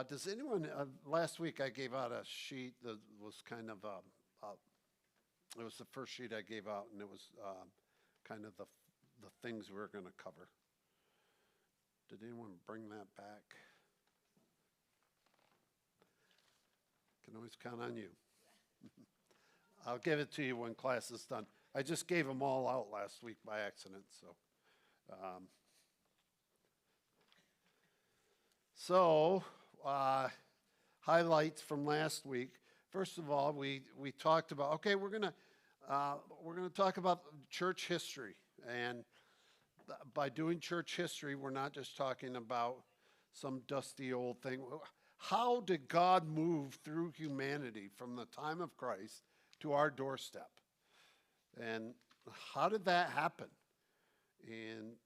Does anyone, last week I gave out a sheet that was kind of, it was the first sheet I gave out, and it was kind of the things we were going to cover. Did anyone bring that back? Can always count on you. I'll give it to you when class is done. I just gave them all out last week by accident, so. Highlights from last week. First of all, we talked about, okay, we're gonna talk about church history, and by doing church history, we're not just talking about some dusty old thing. How did God move through humanity from the time of Christ to our doorstep? And how did that happen? And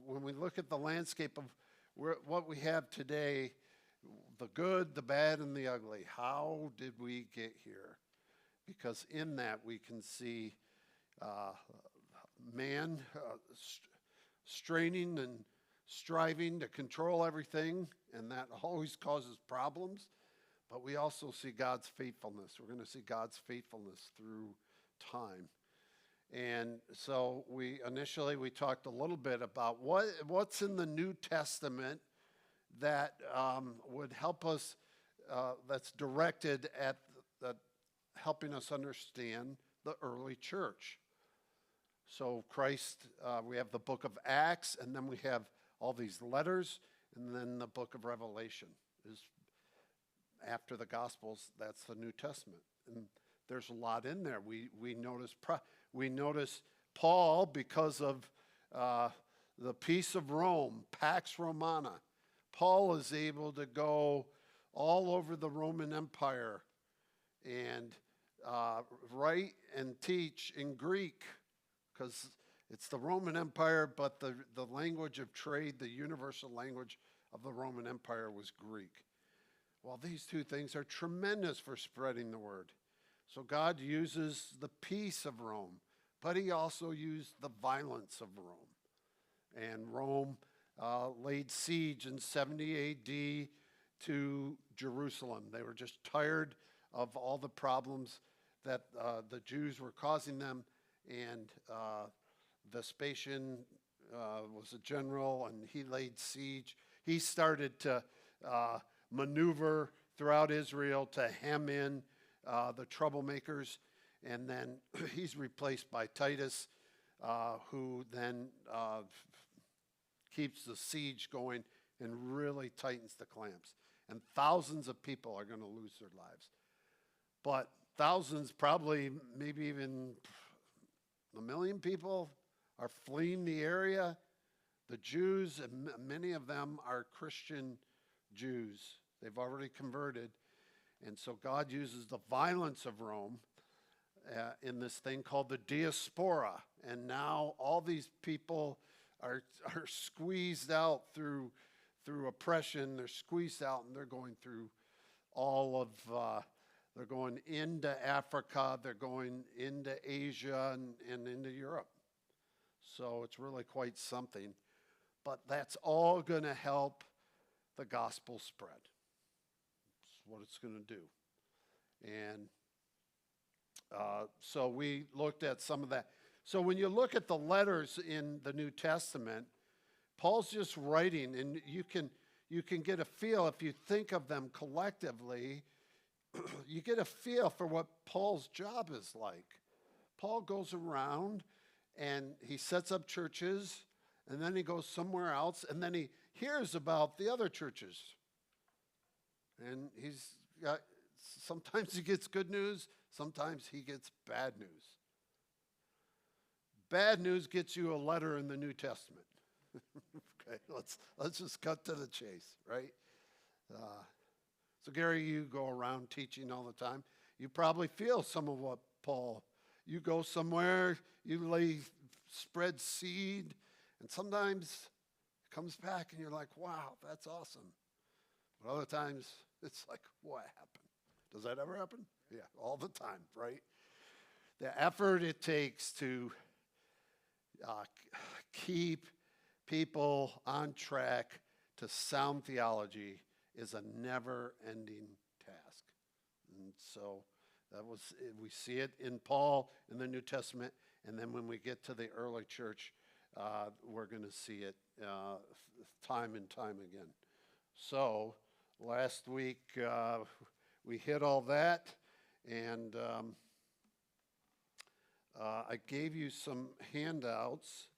when we look at the landscape of what we have today, the good, the bad, and the ugly, how did we get here? Because in that we can see man straining and striving to control everything, and that always causes problems. But we also see God's faithfulness. We're going to see God's faithfulness through time. And so we talked a little bit about what's in the New Testament that would help us, that's directed at helping us understand the early church. So Christ, we have the book of Acts, and then we have all these letters, and then the book of Revelation is after the Gospels. That's the New Testament, and there's a lot in there. We notice Paul, because of the peace of Rome, Pax Romana. Paul is able to go all over the Roman Empire and write and teach in Greek, because it's the Roman Empire, but the language of trade, the universal language of the Roman Empire was Greek. Well, these two things are tremendous for spreading the word. So God uses the peace of Rome, but he also used the violence of Rome. And Rome laid siege in 70 A.D. to Jerusalem. They were just tired of all the problems that the Jews were causing them. And Vespasian was a general, and he laid siege. He started to maneuver throughout Israel to hem in the troublemakers, and then he's replaced by Titus, who then keeps the siege going and really tightens the clamps. And thousands of people are going to lose their lives. But thousands, probably maybe even 1 million people are fleeing the area. The Jews, and many of them are Christian Jews. They've already converted. And so God uses the violence of Rome in this thing called the diaspora. And now all these people are squeezed out through oppression. They're squeezed out, and they're going through all of, they're going into Africa, they're going into Asia and into Europe. So it's really quite something. But that's all going to help the gospel spread. What it's going to do. And so we looked at some of that. So when you look at the letters in the New Testament, Paul's just writing, and you can get a feel, if you think of them collectively, you get a feel for what Paul's job is like. Paul goes around and he sets up churches, and then he goes somewhere else, and then he hears about the other churches. And sometimes he gets good news, sometimes he gets bad news. Bad news gets you a letter in the New Testament. Okay, let's just cut to the chase, right? So Gary, you go around teaching all the time. You probably feel some of what Paul, you go somewhere, you spread seed, and sometimes it comes back and you're like, wow, that's awesome. But other times, it's like, what happened? Does that ever happen? Yeah, all the time, right? The effort it takes to keep people on track to sound theology is a never-ending task. And so we see it in Paul in the New Testament, and then when we get to the early church, we're going to see it time and time again. So last week we hit all that, and I gave you some handouts.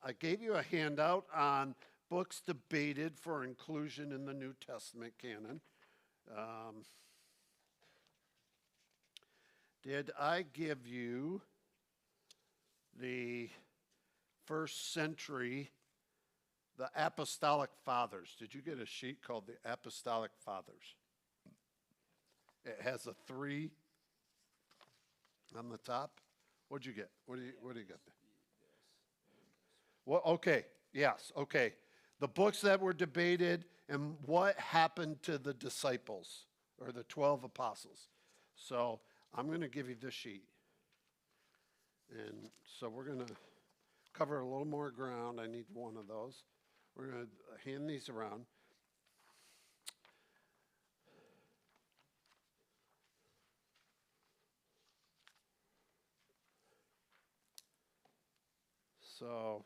I gave you a handout on books debated for inclusion in the New Testament canon. Did I give you the first century, the Apostolic Fathers? Did you get a sheet called the Apostolic Fathers? It has a 3 on the top. What'd you get? What do you get there? Well, okay, yes, okay. The books that were debated and what happened to the disciples or the 12 apostles. So I'm going to give you this sheet. And so we're going to cover a little more ground. I need one of those. We're going to hand these around. So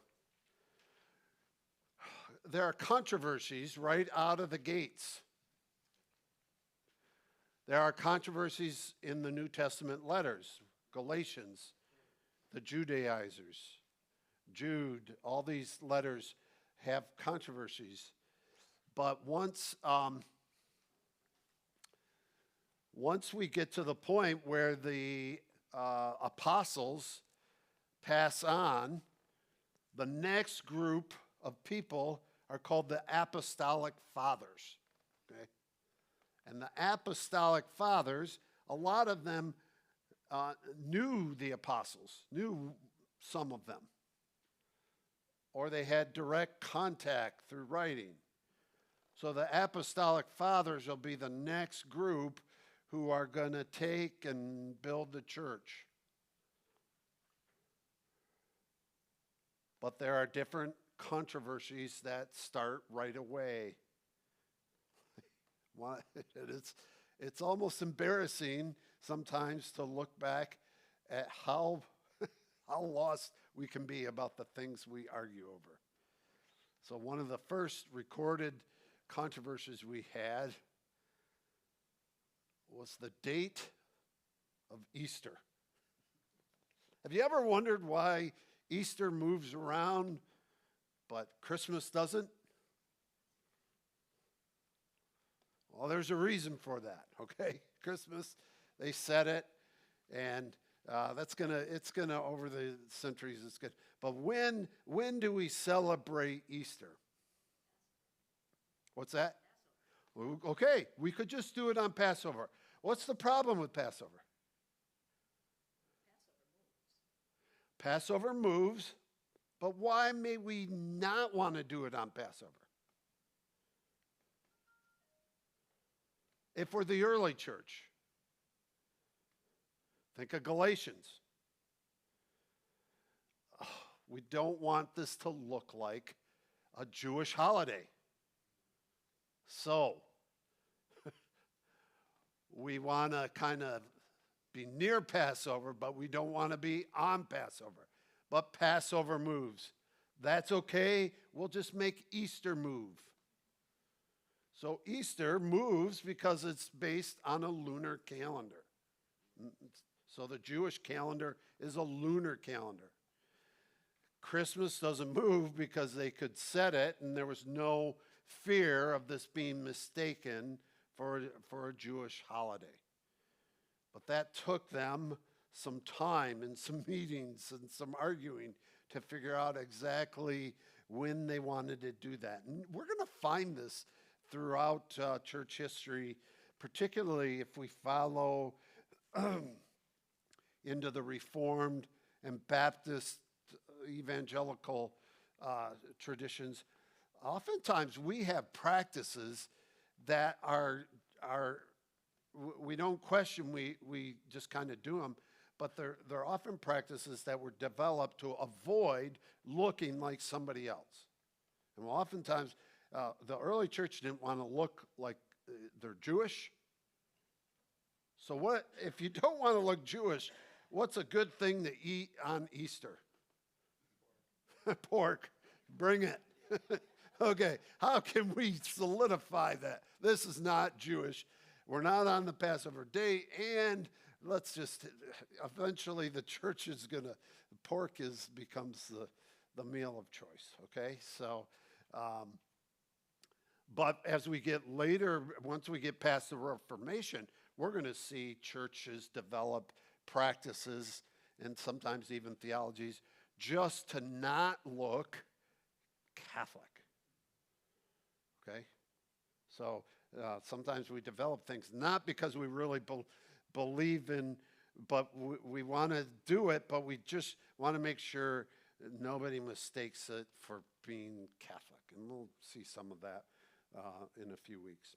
there are controversies right out of the gates. There are controversies in the New Testament letters, Galatians, the Judaizers, Jude, all these letters have controversies. But once we get to the point where the apostles pass on, the next group of people are called the Apostolic Fathers. Okay? And the Apostolic Fathers, a lot of them knew the apostles, knew some of them. Or they had direct contact through writing. So the Apostolic Fathers will be the next group who are going to take and build the church. But there are different controversies that start right away. It's almost embarrassing sometimes to look back at how lost we can be about the things we argue over. So one of the first recorded controversies we had was the date of Easter. Have you ever wondered why Easter moves around, but Christmas doesn't? Well, there's a reason for that, okay? Christmas, they set it, and it's gonna over the centuries, it's good. But when do we celebrate Easter? What's that? Okay, we could just do it on Passover. What's the problem with Passover? Passover moves, but why may we not want to do it on Passover? If we're the early church, think of Galatians. Oh, we don't want this to look like a Jewish holiday. So, we want to kind of be near Passover, but we don't want to be on Passover. But Passover moves. That's okay. We'll just make Easter move. So Easter moves because it's based on a lunar calendar. So the Jewish calendar is a lunar calendar. Christmas doesn't move because they could set it and there was no fear of this being mistaken for a Jewish holiday. But that took them some time and some meetings and some arguing to figure out exactly when they wanted to do that. And we're going to find this throughout church history, particularly if we follow into the Reformed and Baptist evangelical traditions. Oftentimes we have practices that are we don't question, we just kind of do them, but they're often practices that were developed to avoid looking like somebody else. And oftentimes, the early church didn't want to look like they're Jewish. So what if you don't want to look Jewish? What's a good thing to eat on Easter? Pork. Bring it. Okay, how can we solidify that? This is not Jewish. We're not on the Passover date, and let's just, eventually the church is going to, pork becomes the meal of choice, okay? So, but as we get later, once we get past the Reformation, we're going to see churches develop practices and sometimes even theologies just to not look Catholic. Okay? So sometimes we develop things not because we really believe in, but we want to do it, but we just want to make sure nobody mistakes it for being Catholic. And we'll see some of that in a few weeks.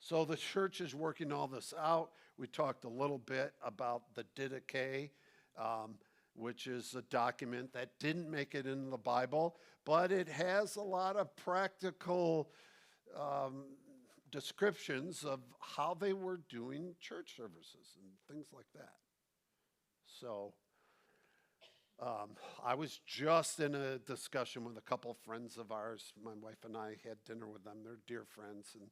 So the church is working all this out. We talked a little bit about the Didache, which is a document that didn't make it into the Bible, but it has a lot of practical descriptions of how they were doing church services and things like that. So I was just in a discussion with a couple of friends of ours. My wife and I had dinner with them. They're dear friends, and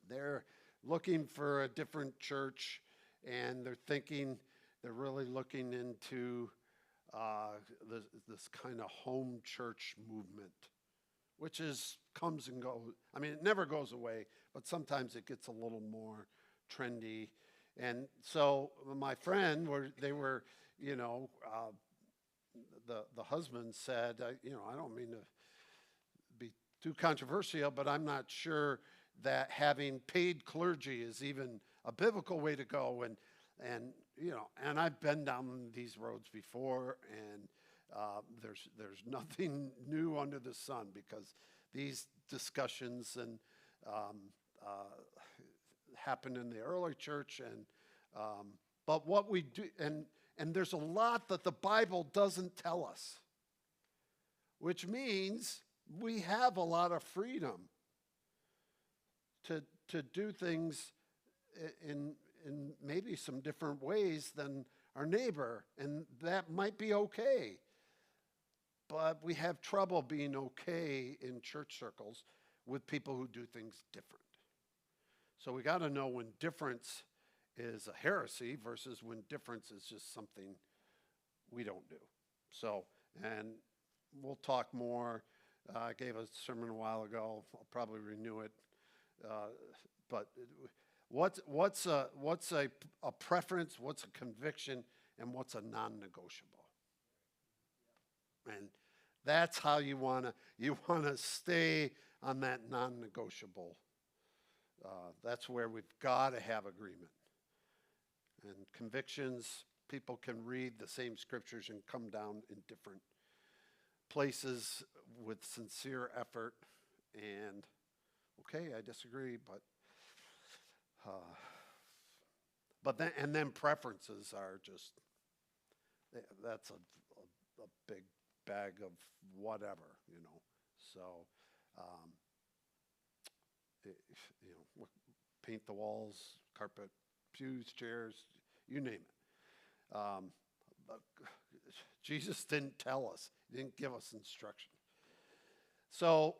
they're looking for a different church, and they're really looking into this kind of home church movement, which comes and goes. I mean, it never goes away, but sometimes it gets a little more trendy. And so my friend, the husband said, I don't mean to be too controversial, but I'm not sure that having paid clergy is even a biblical way to go. And I've been down these roads before, and there's nothing new under the sun, because these discussions and happened in the early church, but what we do, and there's a lot that the Bible doesn't tell us, which means we have a lot of freedom to do things in maybe some different ways than our neighbor, and that might be okay. But we have trouble being okay in church circles with people who do things different. So we got to know when difference is a heresy versus when difference is just something we don't do. So, and we'll talk more. I gave a sermon a while ago. I'll probably renew it. But what's a preference? What's a conviction? And what's a non-negotiable? And that's how you wanna stay on that non-negotiable. That's where we've got to have agreement. And convictions, people can read the same scriptures and come down in different places with sincere effort. And okay, I disagree, but then preferences are just, that's a big bag of whatever, So, paint the walls, carpet, pews, chairs, you name it. But Jesus didn't tell us. He didn't give us instruction. So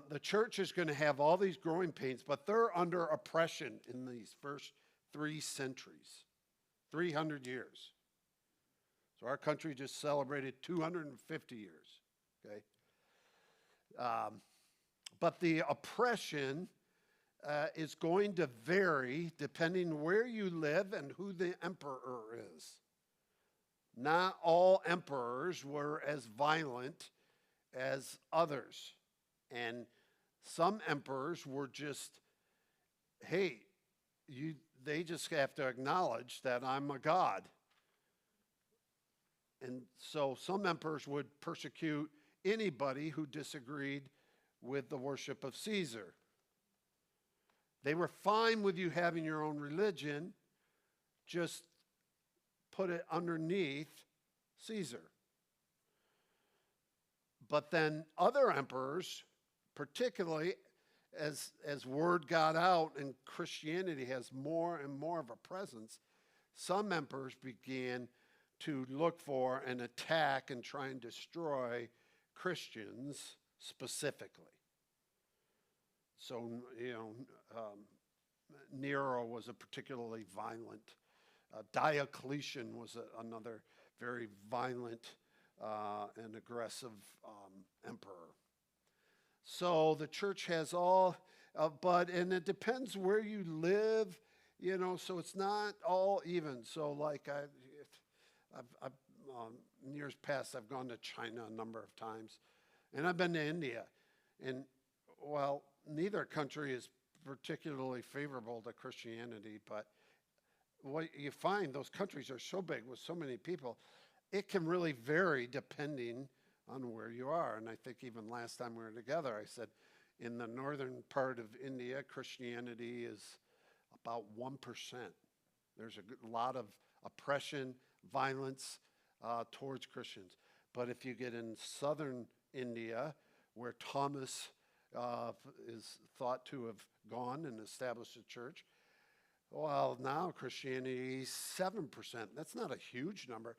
the church is going to have all these growing pains, but they're under oppression in these first 3 centuries, 300 years. So our country just celebrated 250 years, okay? But the oppression is going to vary depending where you live and who the emperor is. Not all emperors were as violent as others. And some emperors were just, hey, they just have to acknowledge that I'm a god. And so some emperors would persecute anybody who disagreed with the worship of Caesar. They were fine with you having your own religion, just put it underneath Caesar. But then other emperors, particularly as word got out and Christianity has more and more of a presence, some emperors began to look for and attack and try and destroy Christians specifically. So, Nero was a particularly violent. Diocletian was another very violent and aggressive emperor. So the church has all, and it depends where you live, so it's not all even. So like I've in years past, I've gone to China a number of times, and I've been to India. And while neither country is particularly favorable to Christianity, but what you find, those countries are so big with so many people, it can really vary depending on where you are. And I think even last time we were together, I said in the northern part of India, Christianity is about 1%. There's a lot of oppression, violence towards Christians. But if you get in southern India, where Thomas is thought to have gone and established a church, well, now Christianity is 7%. That's not a huge number,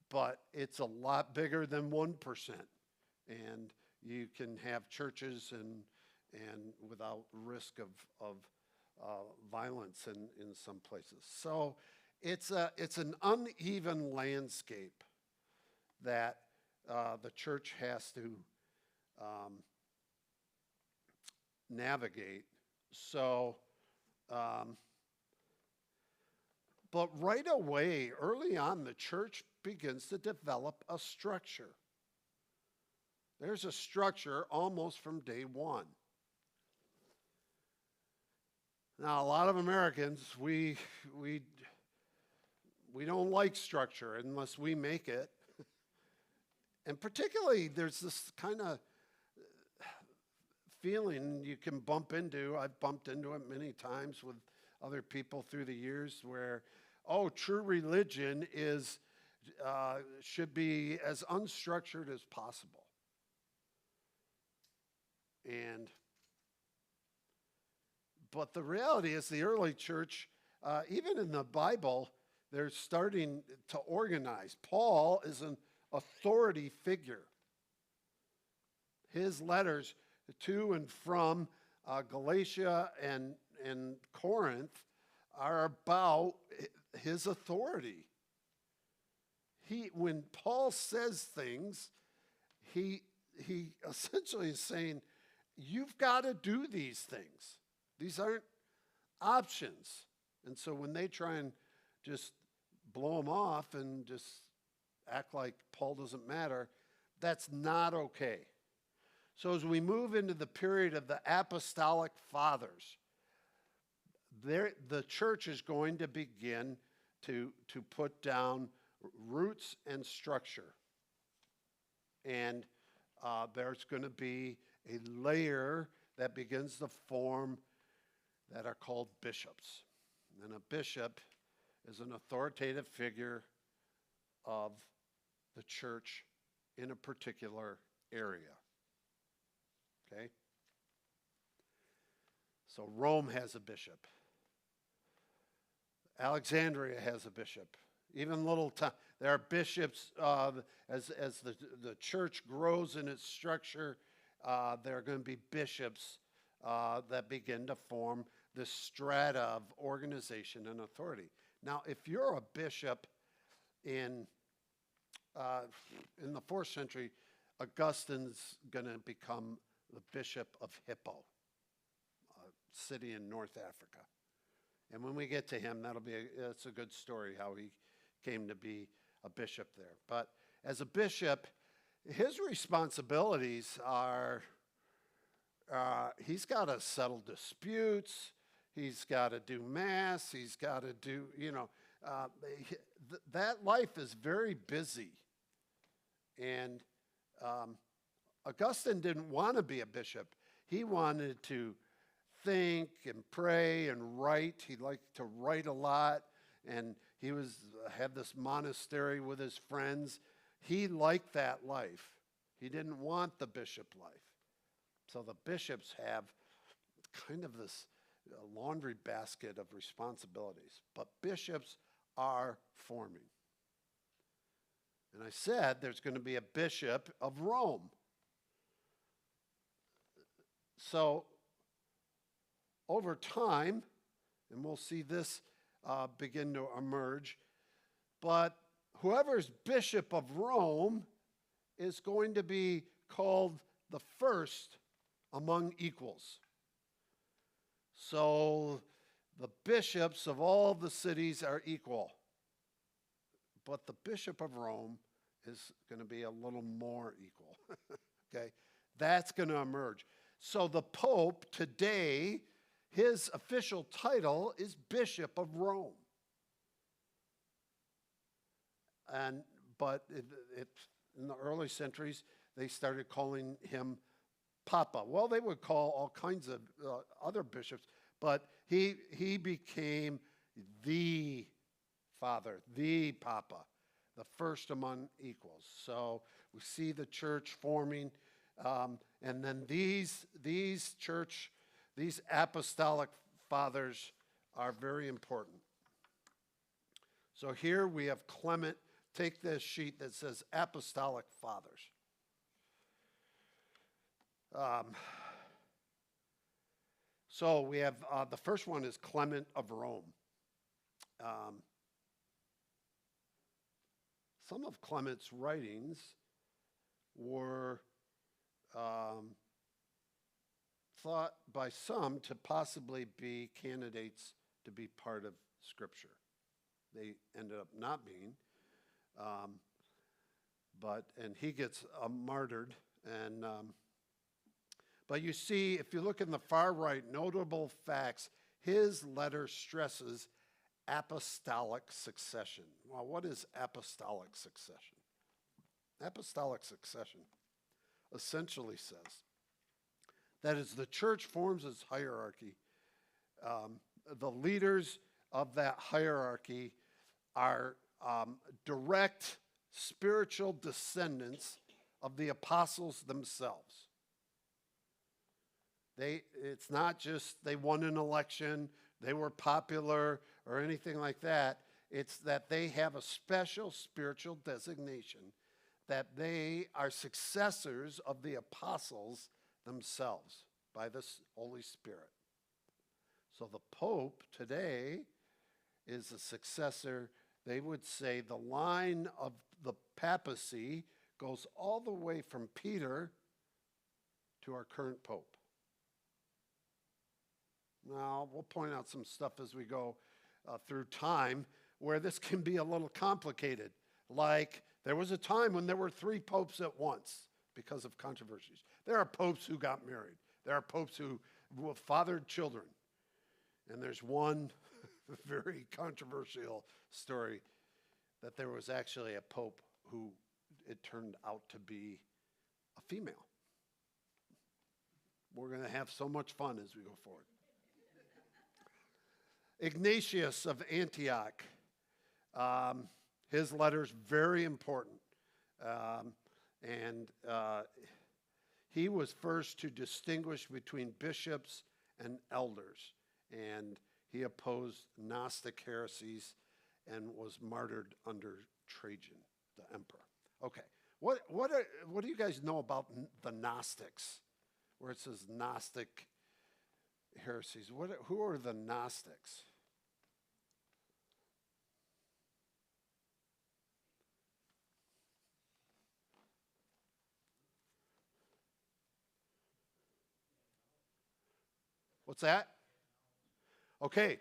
but it's a lot bigger than 1%. And you can have churches and without risk of violence in some places. So it's an uneven landscape that the church has to navigate. So, but right away, early on, the church begins to develop a structure. There's a structure almost from day one. Now, a lot of Americans, we don't like structure unless we make it. And particularly, there's this kind of feeling you can bump into. I've bumped into it many times with other people through the years where, true religion should be as unstructured as possible. But the reality is the early church, even in the Bible, they're starting to organize. Paul is an authority figure. His letters to and from Galatia and Corinth are about his authority. When Paul says things, he essentially is saying, you've got to do these things. These aren't options. And so when they try and just blow them off and just act like Paul doesn't matter, that's not okay. So as we move into the period of the apostolic fathers, the church is going to begin to put down roots and structure. And there's going to be a layer that begins to form that are called bishops. And a bishop is an authoritative figure of the church in a particular area. Okay? So Rome has a bishop. Alexandria has a bishop. Even there are bishops, as the church grows in its structure, there are going to be bishops that begin to form this strata of organization and authority. Now, if you're a bishop in the 4th century, Augustine's going to become the bishop of Hippo, a city in North Africa. And when we get to him, that's a good story how he came to be a bishop there. But as a bishop, his responsibilities are, he's got to settle disputes, he's got to do mass, he's got to do, that life is very busy. And Augustine didn't want to be a bishop. He wanted to think and pray and write. He liked to write a lot, and he had this monastery with his friends. He liked that life. He didn't want the bishop life. So the bishops have kind of this laundry basket of responsibilities. But bishops are forming. And I said there's going to be a bishop of Rome. So over time, and we'll see this begin to emerge, but whoever's bishop of Rome is going to be called the first among equals. So the bishops of all the cities are equal. But the bishop of Rome is going to be a little more equal. Okay? That's going to emerge. So the Pope today, his official title is Bishop of Rome. But in the early centuries, they started calling him Papa. Well, they would call all kinds of other bishops, but he became the Father, the Papa, the first among equals. So we see the church forming, and then these apostolic fathers are very important. So here we have Clement. Take this sheet that says apostolic fathers. So we have the first one is Clement of Rome. Some of Clement's writings were thought by some to possibly be candidates to be part of Scripture. They ended up not being. And he gets martyred. But you see, if you look in the far right, notable facts, his letter stresses apostolic succession. Well, what is apostolic succession? Apostolic succession essentially says that as the church forms its hierarchy, the leaders of that hierarchy are direct spiritual descendants of the apostles themselves. It's not just they won an election, they were popular, or anything like that. It's that they have a special spiritual designation, that they are successors of the apostles themselves by the Holy Spirit. So the Pope today is a successor. They would say the line of the papacy goes all the way from Peter to our current Pope. Now, we'll point out some stuff as we go through time where this can be a little complicated. Like, there was a time when there were 3 popes at once because of controversies. There are popes who got married. There are popes who fathered children. And there's one very controversial story that there was actually a pope who it turned out to be a female. We're going to have so much fun as we go forward. Ignatius of Antioch, his letter's very important. He was first to distinguish between bishops and elders, and he opposed Gnostic heresies and was martyred under Trajan, the emperor. Okay, what do you guys know about the Gnostics, where it says Gnostic heresies? Who are the Gnostics? What's that? Okay,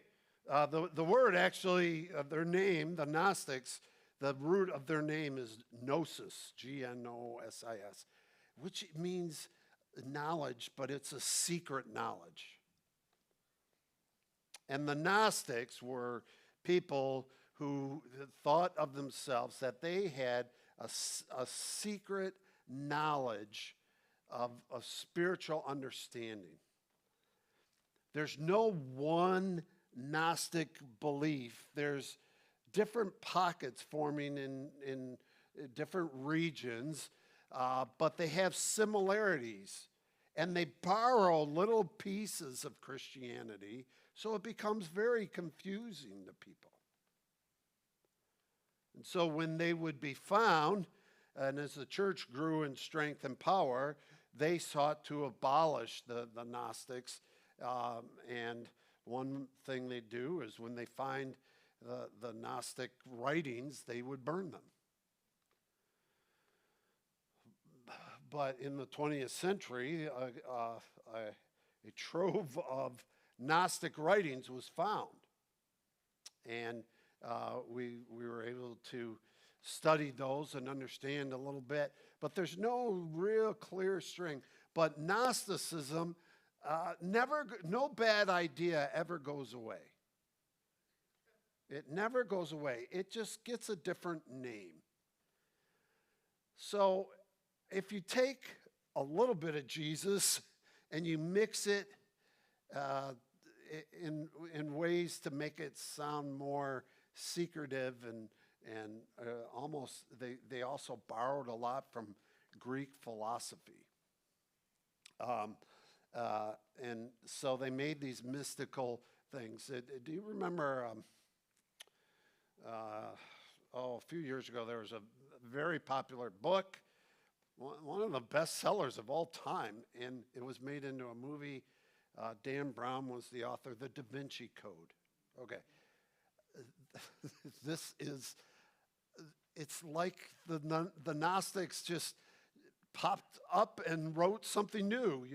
the word actually, their name, the Gnostics, the root of their name is gnosis, Gnosis, which means knowledge, but it's a secret knowledge. And the Gnostics were people who thought of themselves that they had a secret knowledge of a spiritual understanding. There's no one Gnostic belief. There's different pockets forming in different regions. but they have similarities. And they borrow little pieces of Christianity, so it becomes very confusing to people. And so when they would be found, and as the church grew in strength and power, they sought to abolish the Gnostics. And one thing they do is when they find the Gnostic writings, they would burn them. But in the 20th century, a trove of Gnostic writings was found. And we were able to study those and understand a little bit. But there's no real clear string. But Gnosticism, no bad idea ever goes away. It never goes away. It just gets a different name. So if you take a little bit of Jesus and you mix it in ways to make it sound more secretive and almost, they also borrowed a lot from Greek philosophy. And so they made these mystical things. Do you remember, a few years ago, there was a very popular book, one of the best sellers of all time, and it was made into a movie. Dan Brown was the author, The Da Vinci Code. Okay. It's like the Gnostics just popped up and wrote something new,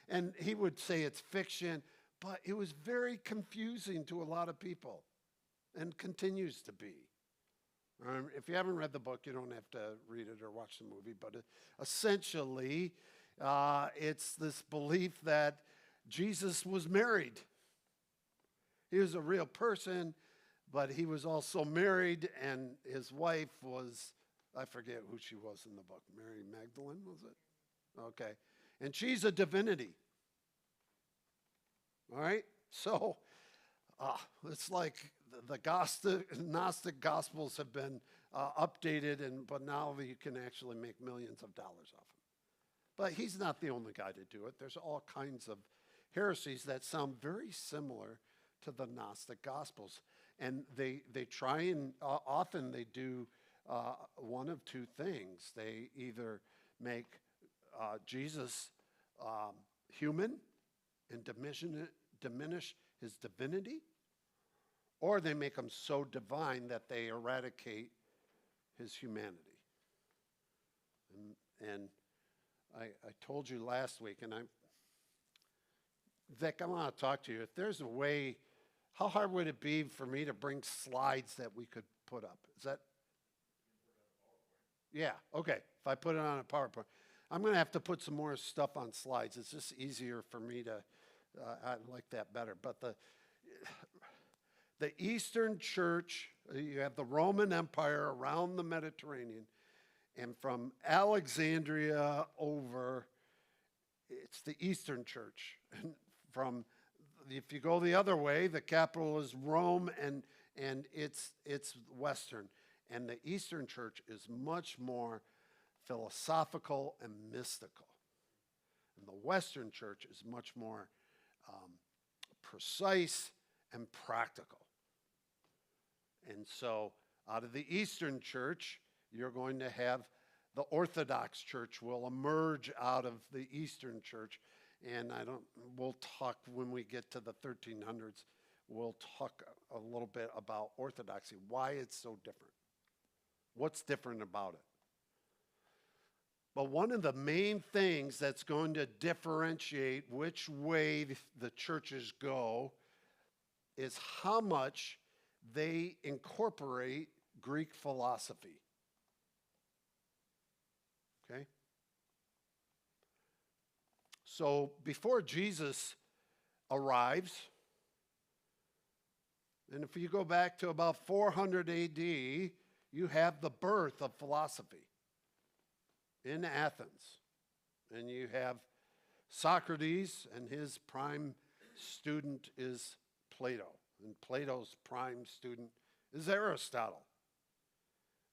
and he would say it's fiction, but it was very confusing to a lot of people and continues to be. If you haven't read the book, you don't have to read it or watch the movie, but essentially, it's this belief that Jesus was married. He was a real person, but he was also married, and his wife was, I forget who she was in the book, Mary Magdalene, was it? Okay. And she's a divinity. All right? So, it's like the Gnostic Gospels have been updated, but now you can actually make millions of dollars off them. But he's not the only guy to do it. There's all kinds of heresies that sound very similar to the Gnostic Gospels. And they try and often they do one of two things. They either make Jesus human and diminish his divinity, or they make him so divine that they eradicate his humanity. And I told you last week, and Vic, I want to talk to you. If there's a way, how hard would it be for me to bring slides that we could put up? Is that? Yeah, okay. If I put it on a PowerPoint. I'm going to have to put some more stuff on slides. It's just easier for me to, I like that better. But the Eastern Church, you have the Roman Empire around the Mediterranean, and from Alexandria over, it's the Eastern Church. And if you go the other way, the capital is Rome, and it's Western. And the Eastern Church is much more philosophical and mystical. And the Western Church is much more precise and practical. And so out of the Eastern Church, you're going to have the Orthodox Church will emerge out of the Eastern Church. And we'll talk when we get to the 1300s, we'll talk a little bit about Orthodoxy, why it's so different. What's different about it? But one of the main things that's going to differentiate which way the churches go is how much they incorporate Greek philosophy. Okay? So before Jesus arrives, and if you go back to about 400 AD, you have the birth of philosophy in Athens. And you have Socrates, and his prime student is Plato. And Plato's prime student is Aristotle.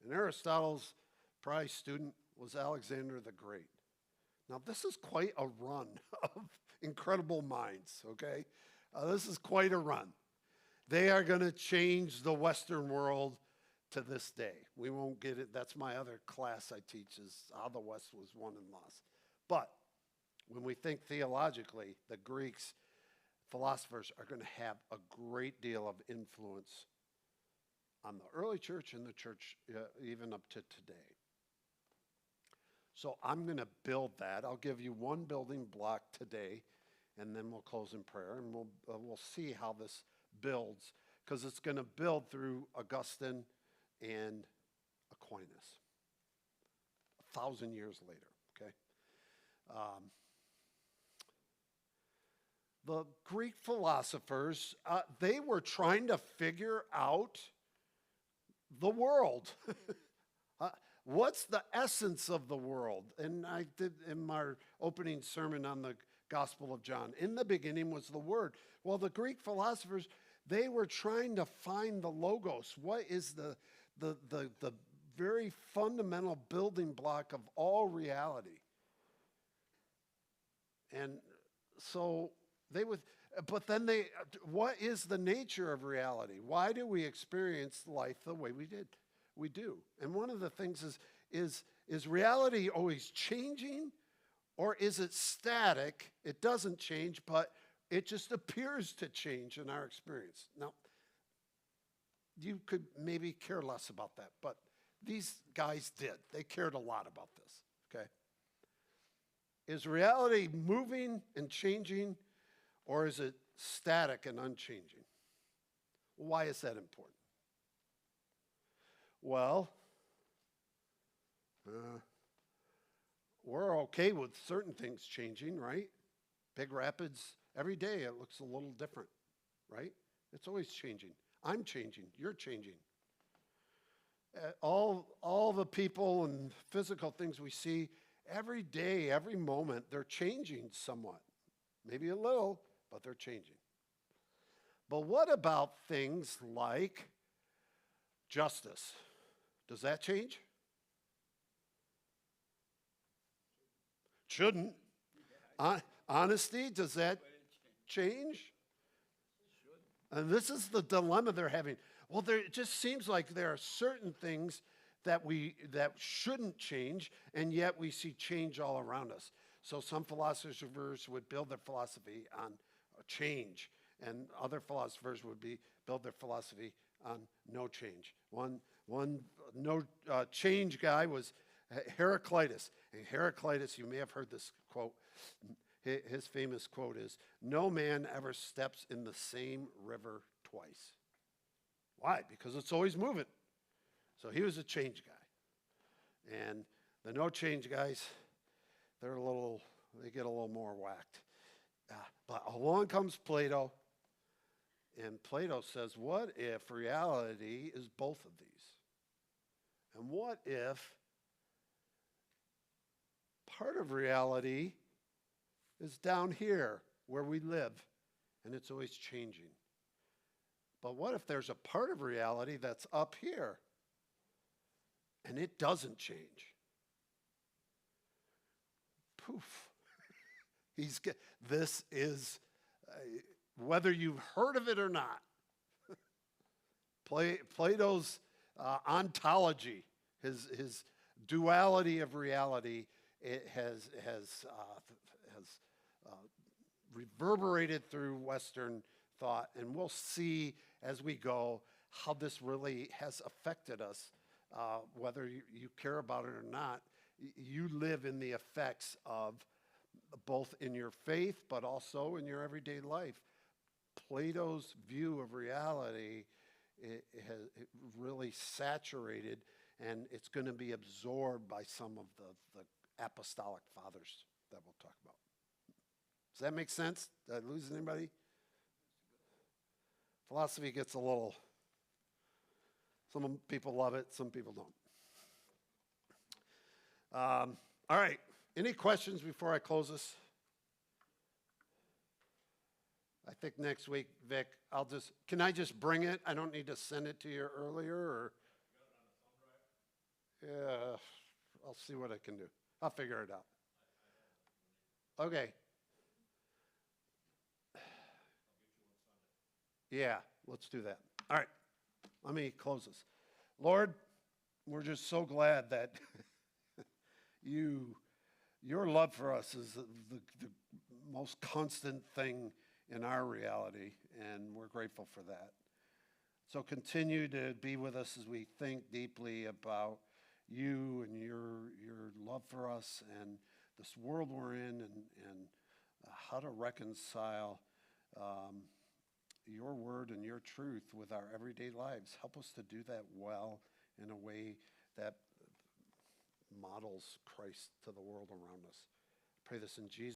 And Aristotle's prime student was Alexander the Great. Now, this is quite a run of incredible minds, okay? This is quite a run. They are going to change the Western world to this day. We won't get it. That's my other class I teach, is how the West was won and lost. But when we think theologically, the Greeks, philosophers, are going to have a great deal of influence on the early church and the church even up to today. So I'm going to build that. I'll give you one building block today, and then we'll close in prayer, and we'll see how this builds, because it's going to build through Augustine and Aquinas 1,000 years later, okay? The Greek philosophers, they were trying to figure out the world. What's the essence of the world? And I did in my opening sermon on the Gospel of John. In the beginning was the Word. Well, the Greek philosophers, they were trying to find the logos. What is the very fundamental building block of all reality? And so they would, but then what is the nature of reality? Why do we experience life the way we do? And one of the things is reality always changing, or is it static? It doesn't change, but it just appears to change in our experience. Now, you could maybe care less about that, but these guys did. They cared a lot about this, okay? Is reality moving and changing, or is it static and unchanging? Why is that important? Well, we're okay with certain things changing, right? Big Rapids, every day it looks a little different, right? It's always changing. I'm changing. You're changing. All the people and physical things we see every day, every moment, they're changing somewhat. Maybe a little, but they're changing. But what about things like justice? Does that change? Shouldn't. Honesty, does that change? And this is the dilemma they're having. Well, it just seems like there are certain things that shouldn't change, and yet we see change all around us. So some philosophers would build their philosophy on change, and other philosophers would build their philosophy on no change. One no change guy was Heraclitus. And Heraclitus, you may have heard this quote. His famous quote is, "No man ever steps in the same river twice." Why? Because it's always moving. So he was a change guy. And the no change guys, they get a little more whacked. But along comes Plato, and Plato says, what if reality is both of these? And what if part of reality is down here where we live, and it's always changing? But what if there's a part of reality that's up here, and it doesn't change? Poof. This is, whether you've heard of it or not, Plato's ontology, his duality of reality, it has reverberated through Western thought, and we'll see as we go how this really has affected us, whether you care about it or not. You live in the effects of both in your faith, but also in your everyday life. Plato's view of reality, it really saturated, and it's going to be absorbed by some of the apostolic fathers that we'll talk about. Does that make sense? Did I lose anybody? Philosophy gets a little, some people love it, some people don't. All right, any questions before I close this? I think next week, Vic, can I just bring it? I don't need to send it to you earlier, or? Yeah, I'll see what I can do. I'll figure it out. Okay. Yeah, let's do that. All right. Let me close this. Lord, we're just so glad that your love for us is the most constant thing in our reality, and we're grateful for that. So continue to be with us as we think deeply about you and your love for us and this world we're in, and how to reconcile your word and your truth with our everyday lives. Help us to do that well in a way that models Christ to the world around us. I pray this in Jesus'